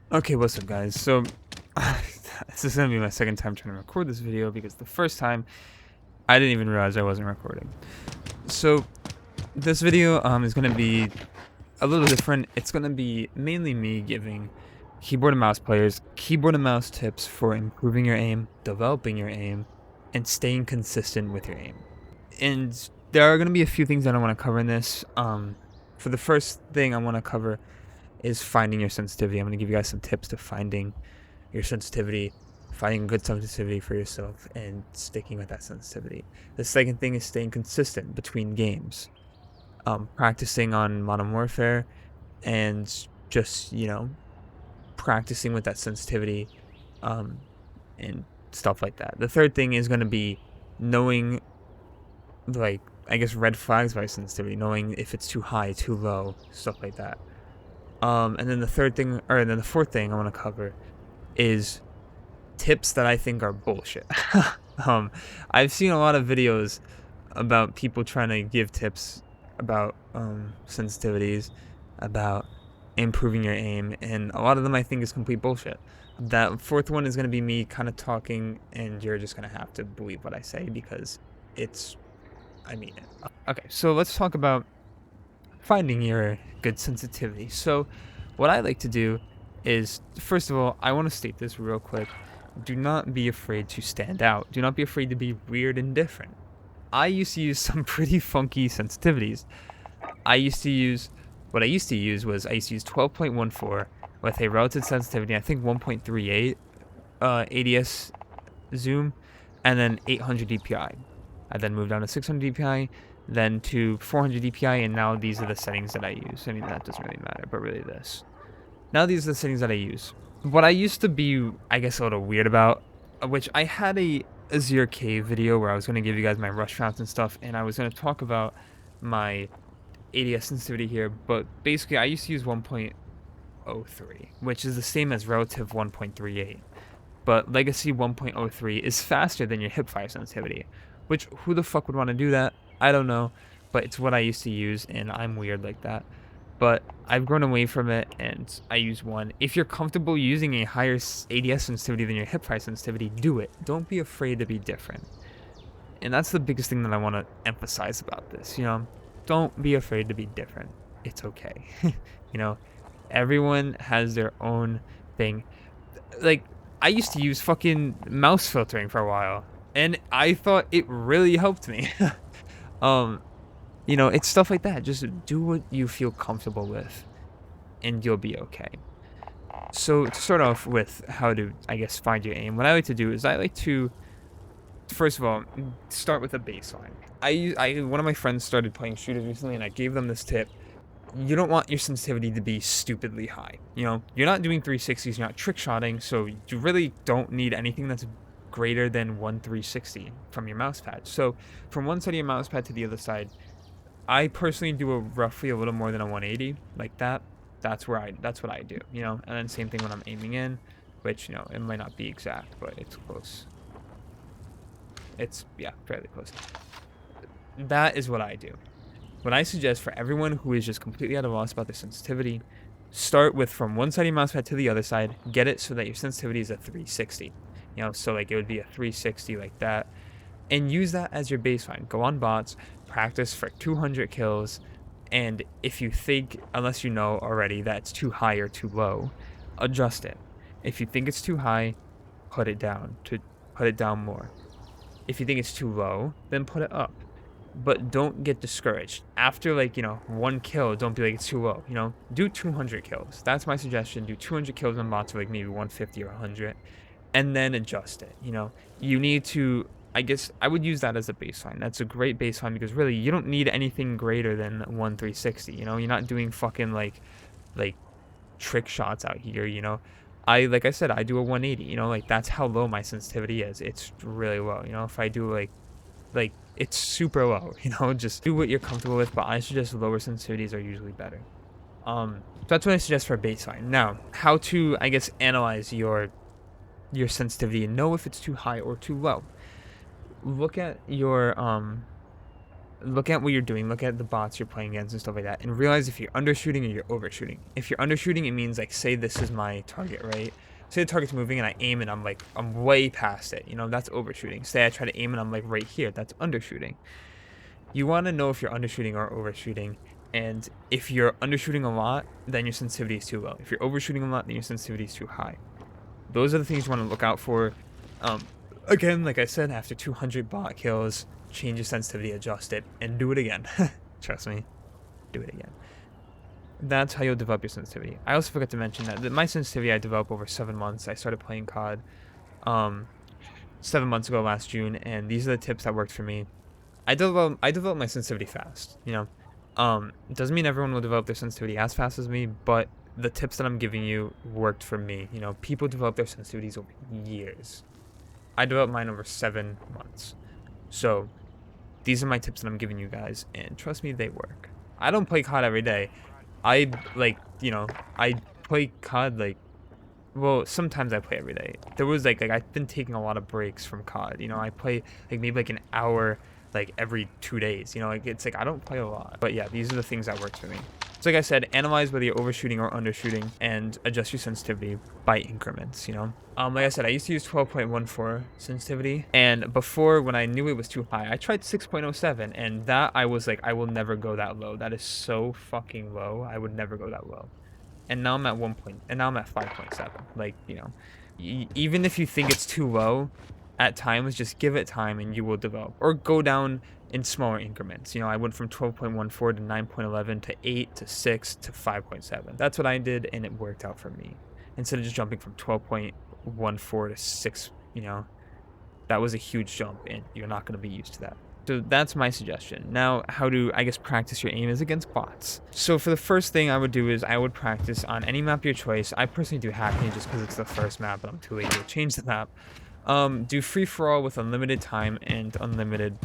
Okay, what's up guys? So this is gonna be my second time trying to record this video because the first time I didn't even realize I wasn't recording. So this video is gonna be a little different. It's gonna be mainly me giving keyboard and mouse players keyboard and mouse tips for improving your aim, developing your aim, and staying consistent with your aim. And there are gonna be a few things that I want to cover in this. For the first thing I want to cover is finding your sensitivity. I'm going to give you guys some tips to finding your sensitivity, finding good sensitivity for yourself, and sticking with that sensitivity. The second thing is staying consistent between games, practicing on Modern Warfare, and just practicing with that sensitivity, um, and stuff like that. The third thing is going to be knowing, like, I guess red flags by sensitivity, knowing if it's too high, too low, stuff like that. And then the fourth thing I want to cover is tips that I think are bullshit. um, I've seen a lot of videos about people trying to give tips about sensitivities, about improving your aim, and a lot of them I think is complete bullshit. That fourth one is going to be me kind of talking, and you're just going to have to believe what I say because I mean it. Okay, so let's talk about finding your good sensitivity. So what I like to do is, first of all, I want to state this real quick. Do not be afraid to stand out. Do not be afraid to be weird and different. I used to use some pretty funky sensitivities. I used to use what I used to use 12.14 with a relative sensitivity, I think 1.38 ADS zoom, and then 800 DPI. I then moved down to 600 DPI, then to 400 DPI, and now these are the settings that I use. I mean, that doesn't really matter, but really this. Now these are the settings that I use. What I used to be, I guess, a little weird about, which I had a 0K video where I was going to give you guys my rush rounds and stuff, and I was going to talk about my ADS sensitivity here, but basically I used to use 1.03, which is the same as relative 1.38. But Legacy 1.03 is faster than your hipfire sensitivity, which who the fuck would want to do that? I don't know, but it's what I used to use, and I'm weird like that. But I've grown away from it, and I use one. If you're comfortable using a higher ADS sensitivity than your hipfire sensitivity, do it. Don't be afraid to be different. And that's the biggest thing that I want to emphasize about this. Don't be afraid to be different. It's okay. you know, everyone has their own thing. Like, I used to use fucking mouse filtering for a while, and I thought it really helped me. um, it's stuff like that. Just do what you feel comfortable with, and you'll be okay. So to start off with how to, I guess, find your aim, what I like to do is I like to, first of all, start with a baseline. One of my friends started playing shooters recently, and I gave them this tip. You don't want your sensitivity to be stupidly high. You're not doing 360s, you're not trick shotting, so you really don't need anything that's greater than 1 360 from your mouse pad. So from one side of your mouse pad to the other side, I personally do roughly a little more than a 180, like that. That's what I do, and then same thing when I'm aiming in, which, it might not be exact, but it's close. It's, yeah, fairly close. That is what I do. What I suggest for everyone who is just completely at a loss about their sensitivity, start with from one side of your mouse pad to the other side, get it so that your sensitivity is a 360. So like it would be a 360 like that, and use that as your baseline. Go on bots, practice for 200 kills, and if you think, unless you know already that it's too high or too low, adjust it. If you think it's too high, put it down more. If you think it's too low, then put it up. But don't get discouraged. After, like, one kill, don't be like, it's too low. Do 200 kills. That's my suggestion. Do 200 kills on bots, like maybe 150 or 100, and then adjust it. You need to, I guess I would use that as a baseline. That's a great baseline because really you don't need anything greater than 1 360. You're not doing fucking like trick shots out here. Like I said, I do a 180. Like that's how low my sensitivity is. It's really low. If I do like it's super low. Just do what you're comfortable with, but I suggest lower sensitivities are usually better. So that's what I suggest for a baseline. Now, how to, I guess, analyze your sensitivity and know if it's too high or too low. Look at your look at what you're doing, look at the bots you're playing against and stuff like that, and realize if you're undershooting or you're overshooting. If you're undershooting, it means like, say this is my target, right? Say the target's moving and I aim and I'm way past it, that's overshooting. Say I try to aim and I'm like right here, that's undershooting. You want to know if you're undershooting or overshooting, and if you're undershooting a lot, then your sensitivity is too low. If you're overshooting a lot, then your sensitivity is too high. Those are the things you want to look out for. Again, like I said, after 200 bot kills, change your sensitivity, adjust it, and do it again. Trust me, do it again. That's how you'll develop your sensitivity. I also forgot to mention that my sensitivity I developed over 7 months. I started playing COD 7 months ago last June, and these are the tips that worked for me. I developed my sensitivity fast, It doesn't mean everyone will develop their sensitivity as fast as me, but the tips that I'm giving you worked for me. People develop their sensitivities over years. I developed mine over 7 months. So these are my tips that I'm giving you guys, and trust me, they work. I don't play COD every day. I play COD well, sometimes I play every day. There was I've been taking a lot of breaks from COD. I play maybe an hour every 2 days. It's I don't play a lot. But yeah, these are the things that work for me. So like I said, analyze whether you're overshooting or undershooting and adjust your sensitivity by increments, Like I said, I used to use 12.14 sensitivity, and before, when I knew it was too high, I tried 6.07, and that I was I will never go that low. That is so fucking low. I would never go that low. And now I'm at 5.7. Even if you think it's too low, at times just give it time and you will develop, or go down in smaller increments. I went from 12.14 to 9.11 to 8 to 6 to 5.7. That's what I did, and it worked out for me. Instead of just jumping from 12.14 to 6, that was a huge jump, and you're not going to be used to that. So that's my suggestion. Now, how to, practice your aim is against bots. So for the first thing I would do is I would practice on any map of your choice. I personally do Hackney just because it's the first map, but I'm too lazy to change the map. Do free-for-all with unlimited time and unlimited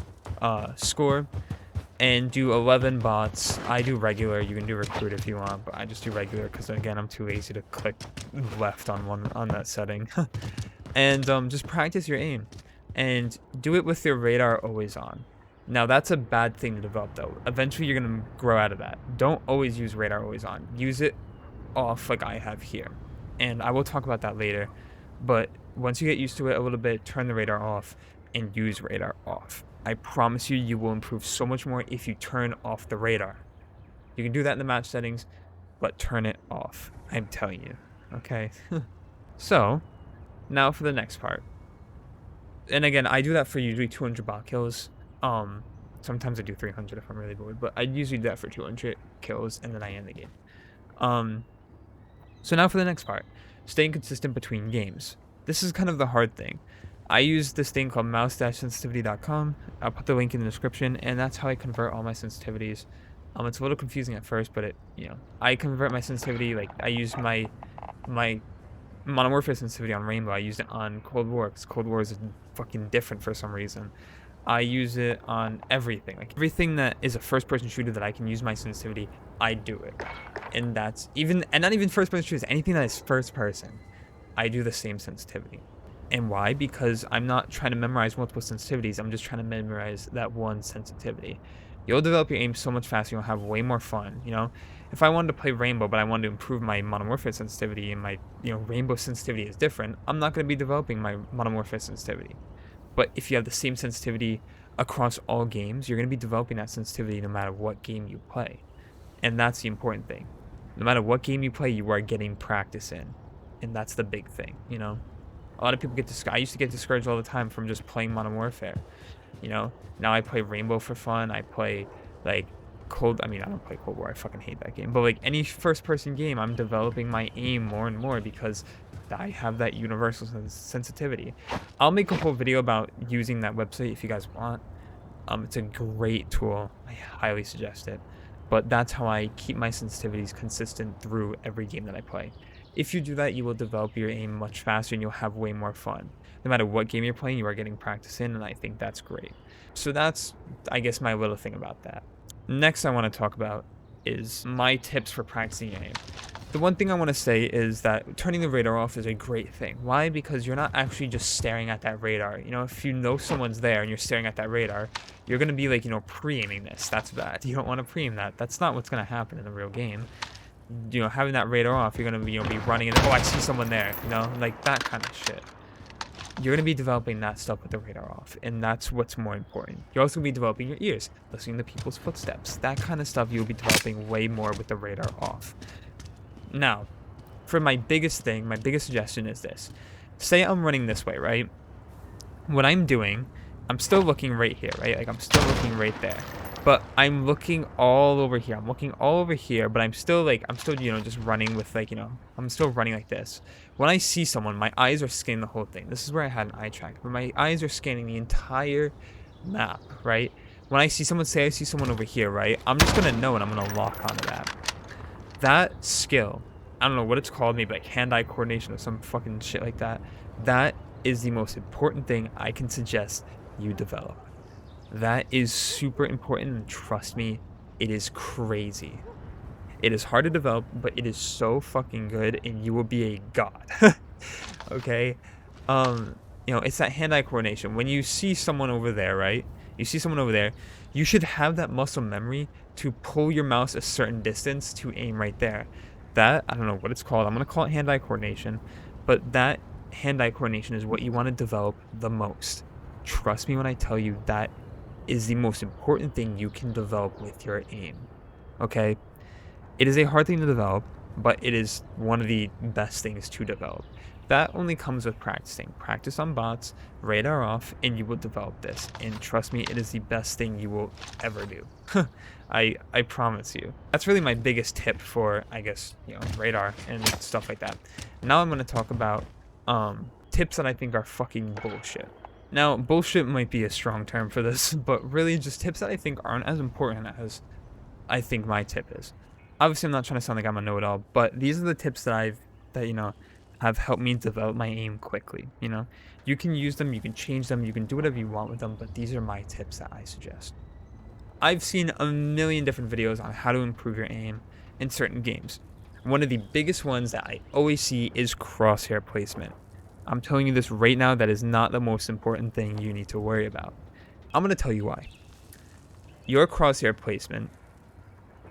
score, and do 11 bots. I do regular. You can do recruit if you want, but I just do regular because, again, I'm too lazy to click left on that setting. And just practice your aim, and do it with your radar always on. Now, that's a bad thing to develop, though. Eventually, you're going to grow out of that. Don't always use radar always on. Use it off like I have here, and I will talk about that later. But once you get used to it a little bit, turn the radar off and use radar off. I promise you, you will improve so much more if you turn off the radar. You can do that in the match settings, but turn it off. I'm telling you, okay? So, now for the next part. And again, I do that for usually 200 bot kills. Sometimes I do 300 if I'm really bored, but I usually do that for 200 kills, and then I end the game. So now for the next part. Staying consistent between games. This is kind of the hard thing. I use this thing called mouse-sensitivity.com. I'll put the link in the description, and that's how I convert all my sensitivities. It's a little confusing at first, but I convert my sensitivity. I use my Modern Warfare sensitivity on Rainbow. I used it on Cold War because Cold War is fucking different for some reason. I use it on everything. Everything that is a first-person shooter that I can use my sensitivity, I do it. And that's not even first-person shooters, anything that is first-person, I do the same sensitivity. And why? Because I'm not trying to memorize multiple sensitivities. I'm just trying to memorize that one sensitivity. You'll develop your aim so much faster. You'll have way more fun. If I wanted to play Rainbow, but I wanted to improve my Modern Warfare sensitivity, and my Rainbow sensitivity is different, I'm not going to be developing my Modern Warfare sensitivity. But if you have the same sensitivity across all games, you're going to be developing that sensitivity no matter what game you play. And that's the important thing. No matter what game you play, you are getting practice in. And that's the big thing, A lot of people I used to get discouraged all the time from just playing Modern Warfare. Now I play Rainbow for fun. I play, I don't play Cold War. I fucking hate that game. But, any first-person game, I'm developing my aim more and more because I have that universal sensitivity. I'll make a whole video about using that website if you guys want. It's a great tool. I highly suggest it. But that's how I keep my sensitivities consistent through every game that I play. If you do that, you will develop your aim much faster and you'll have way more fun. No matter what game you're playing, you are getting practice in, and I think that's great. So that's, I guess, my little thing about that. Next I want to talk about is my tips for practicing your aim. The one thing I want to say is that turning the radar off is a great thing. Why? Because you're not actually just staring at that radar. You know, if you know someone's there and you're staring at that radar, you're going to be like, pre-aiming this. That's bad. You don't want to pre-aim that. That's not what's going to happen in the real game. Having that radar off, you're going to be running and, oh, I see someone there, like that kind of shit. You're going to be developing that stuff with the radar off, and that's what's more important. You're also going to be developing your ears, listening to people's footsteps. That kind of stuff you'll be developing way more with the radar off. Now, for my biggest suggestion is this. Say I'm running this way, right? What I'm doing, I'm still looking right here, right? Like, I'm still looking right there. But I'm looking all over here. I'm looking all over here, but I'm still, just running with, I'm still running like this. When I see someone, my eyes are scanning the whole thing. This is where I had an eye tracker, but my eyes are scanning the entire map, right? When I see someone, say I see someone over here, right? I'm just going to know, and I'm going to lock onto that. That skill, I don't know what it's called, maybe like hand-eye coordination or some fucking shit like that. That is the most important thing I can suggest you develop. That is super important, and trust me, it is crazy. It is hard to develop, but it is so fucking good, and you will be a god. Okay? It's that hand-eye coordination. When you see someone over there, right? You see someone over there, you should have that muscle memory to pull your mouse a certain distance to aim right there. That, I don't know what it's called. I'm going to call it hand-eye coordination. But that hand-eye coordination is what you want to develop the most. Trust me when I tell you that is the most important thing you can develop with your aim. Okay? It is a hard thing to develop, but it is one of the best things to develop. That only comes with practicing. Practice on bots, radar off, and you will develop this. And trust me, it is the best thing you will ever do. I promise you. That's really my biggest tip for, I guess, radar and stuff like that. Now I'm going to talk about tips that I think are fucking bullshit. Now, bullshit might be a strong term for this, but really just tips that I think aren't as important as I think my tip is. Obviously, I'm not trying to sound like I'm a know-it-all, but these are the tips that have helped me develop my aim quickly. You can use them, you can change them, you can do whatever you want with them, but these are my tips that I suggest. I've seen a million different videos on how to improve your aim in certain games. One of the biggest ones that I always see is crosshair placement. I'm telling you this right now, that is not the most important thing you need to worry about. I'm going to tell you why. Your crosshair placement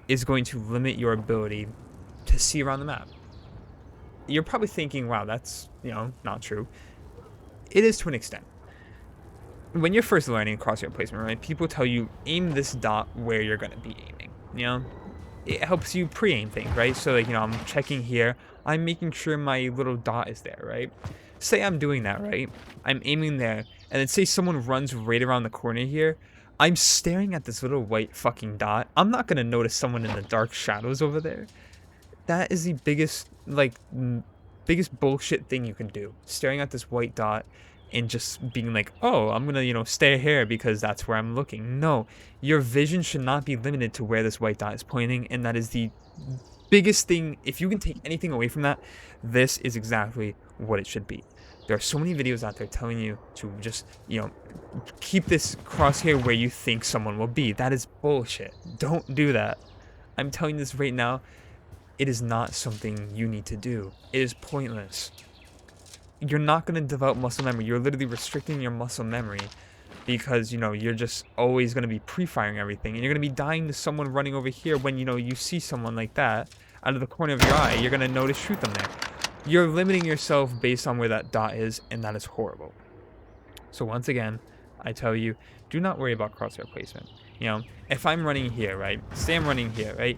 is going to limit your ability to see around the map. You're probably thinking, wow, that's, not true. It is to an extent. When you're first learning crosshair placement, right, people tell you, aim this dot where you're going to be aiming, It helps you pre-aim things, right? So, I'm checking here. I'm making sure my little dot is there, right? Say I'm doing that, right? I'm aiming there, and then say someone runs right around the corner here. I'm staring at this little white fucking dot. I'm not going to notice someone in the dark shadows over there. That is the biggest bullshit thing you can do. Staring at this white dot and just being like, oh, I'm gonna, stay here because that's where I'm looking. No, your vision should not be limited to where this white dot is pointing, and that is the biggest thing. If you can take anything away from that, this is exactly what it should be. There are so many videos out there telling you to just, keep this crosshair where you think someone will be. That is bullshit. Don't do that. I'm telling you this right now. It is not something you need to do. It is pointless. You're not going to develop muscle memory. You're literally restricting your muscle memory because, you're just always going to be pre-firing everything. And you're going to be dying to someone running over here when, you see someone like that out of the corner of your eye. You're going to know to shoot them there. You're limiting yourself based on where that dot is, and that is horrible. So once again, I tell you, do not worry about crosshair placement. If I'm running here, right? Say I'm running here, right?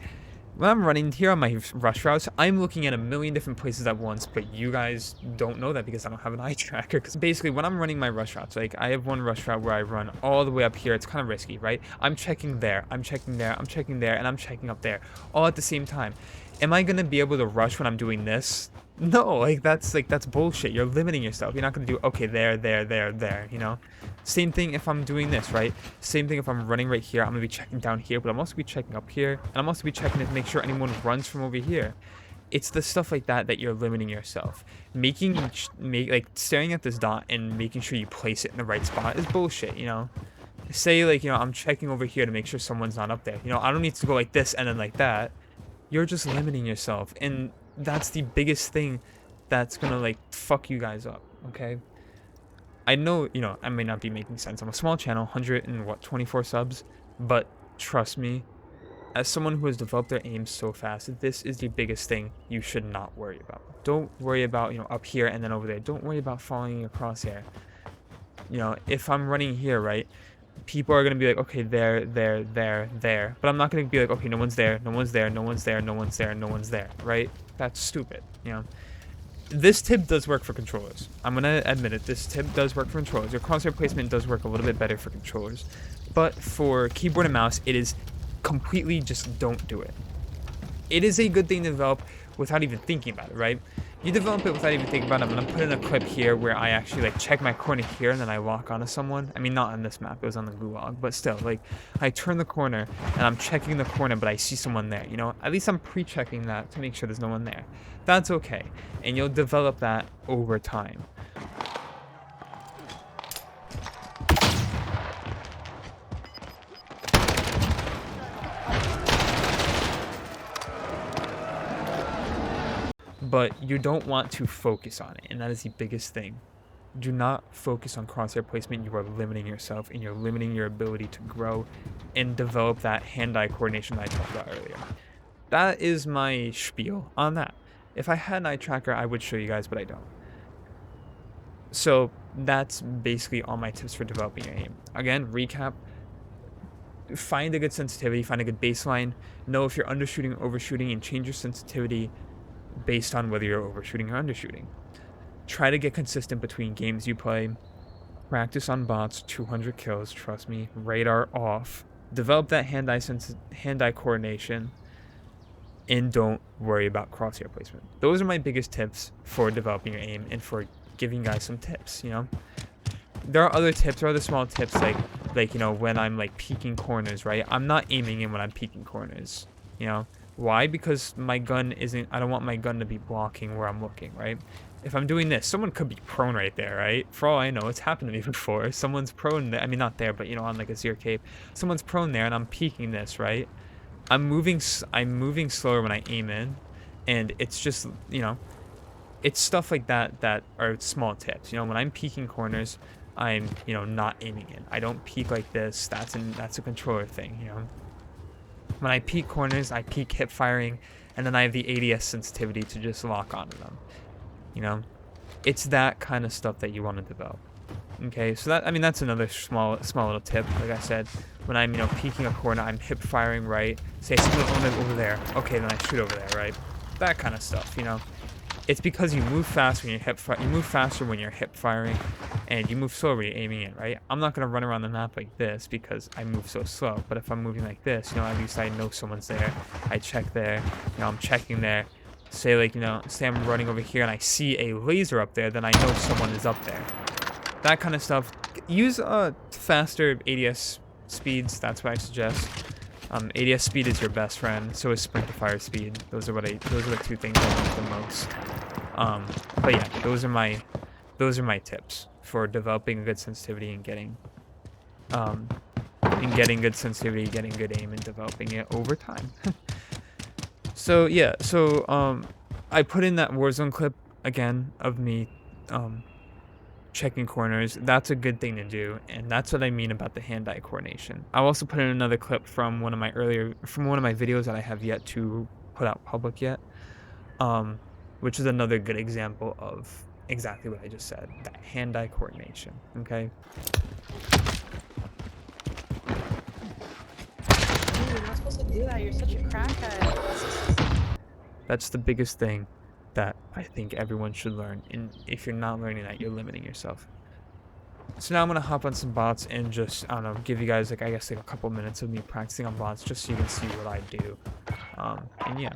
When I'm running here on my rush routes, I'm looking at a million different places at once, but you guys don't know that because I don't have an eye tracker. Because basically, when I'm running my rush routes, I have one rush route where I run all the way up here. It's kind of risky, right? I'm checking there, I'm checking there, I'm checking there, and I'm checking up there, all at the same time. Am I going to be able to rush when I'm doing this? No, that's bullshit. You're limiting yourself. You're not going to do, okay, there, Same thing if I'm doing this, right? Same thing if I'm running right here. I'm going to be checking down here, but I'm also be checking up here. And I'm also be checking to make sure anyone runs from over here. It's the stuff like that you're limiting yourself. Staring at this dot and making sure you place it in the right spot is bullshit, Say, I'm checking over here to make sure someone's not up there. I don't need to go like this and then like that. You're just limiting yourself. And That's the biggest thing that's gonna like fuck you guys up, okay? I know, you know, I may not be making sense. I'm a small channel, 24 subs, but trust me, as someone who has developed their aim so fast, this is the biggest thing you should not worry about. Don't worry about, you know, up here and then over there. Don't worry about following your crosshair. You know, if I'm running here, right, people are going to be like, okay, there, there. But I'm not going to be like, okay, no one's there, no one's there, no one's there, no one's there, no one's there, right? That's stupid, you know? This tip does work for controllers. I'm going to admit it. This tip does work for controllers. Your crosshair placement does work a little bit better for controllers. But for keyboard and mouse, it is completely just don't do it. It is a good thing to develop without even thinking about it, right? You develop it without even thinking about it. I'm going to put in a clip here where I actually like check my corner here and then I lock onto someone. I mean, not on this map, it was on the gulag, but still, like, I turn the corner and I'm checking the corner, but I see someone there, you know? At least I'm pre-checking that to make sure there's no one there. That's okay, and you'll develop that over time. But you don't want to focus on it, and that is the biggest thing. Do not focus on crosshair placement. You are limiting yourself, and you're limiting your ability to grow and develop that hand-eye coordination that I talked about earlier. That is my spiel on that. If I had an eye tracker, I would show you guys, but I don't. So that's basically all my tips for developing your aim. Again, recap. Find a good sensitivity, find a good baseline. Know if you're undershooting or overshooting, and change your sensitivity based on whether you're overshooting or undershooting. Try to get consistent between games you play. Practice on bots, 200 kills, trust me. Radar off. Develop that hand-eye coordination, and don't worry about crosshair placement. Those are my biggest tips for developing your aim and for giving you guys some tips, you know? There are other tips, there are other small tips like, you know, when I'm like peeking corners, right? I'm not aiming in when I'm peeking corners, you know? Why? Because my gun isn't, I don't want my gun to be blocking where I'm looking, right? If I'm doing this, someone could be prone right there, right? For all I know, it's happened to me before. Someone's prone there, I mean, not there, but, you know, on like a zero cape. Someone's prone there and I'm peeking this, right? I'm moving slower when I aim in, and it's just, you know, it's stuff like that that are small tips. You know, when I'm peeking corners, I'm, you know, not aiming in. I don't peek like this. That's a controller thing, you know? When I peek corners, I peek hip firing, and then I have the ADS sensitivity to just lock onto them. You know, it's that kind of stuff that you want to develop. Okay, so that, I mean, that's another small little tip. Like I said, when I'm, you know, peeking a corner, I'm hip firing right. Say someone's over there. Okay, then I shoot over there, right? That kind of stuff, you know. It's because you move fast when you're you move faster when you're hip firing, and you move slower when you're aiming in, right? I'm not gonna run around the map like this because I move so slow. But if I'm moving like this, you know, at least I know someone's there. I check there, you know, I'm checking there. Say like, you know, say I'm running over here and I see a laser up there, then I know someone is up there. That kind of stuff. Use faster ADS speeds. That's what I suggest. ADS speed is your best friend. So is sprint to fire speed. Those are the two things I like the most. But yeah, those are my tips for developing a good sensitivity and getting good sensitivity, getting good aim, and developing it over time. So yeah, I put in that Warzone clip again of me checking corners. That's a good thing to do, and that's what I mean about the hand-eye coordination. I'll also put in another clip from one of my videos that I have yet to put out public yet, which is another good example of exactly what I just said, that hand-eye coordination. Okay. You're not supposed to do that. You're such a crackhead. That's the biggest thing that I think everyone should learn, and if you're not learning that, you're limiting yourself. So now I'm gonna hop on some bots and just, I don't know, give you guys like, I guess, like a couple minutes of me practicing on bots just so you can see what I do. And yeah.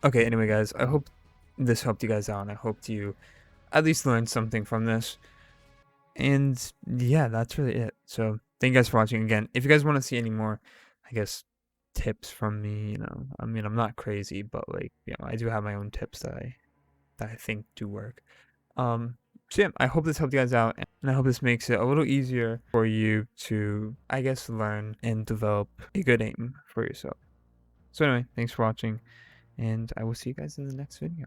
Okay, anyway, guys, I hope this helped you guys out, and I hope you at least learned something from this. And yeah, that's really it. So thank you guys for watching again. If you guys want to see any more, I guess, tips from me, I mean, I'm not crazy, but like, I do have my own tips that I think do work. So yeah, I hope this helped you guys out, and I hope this makes it a little easier for you to, I guess, learn and develop a good aim for yourself. So anyway, thanks for watching, and I will see you guys in the next video.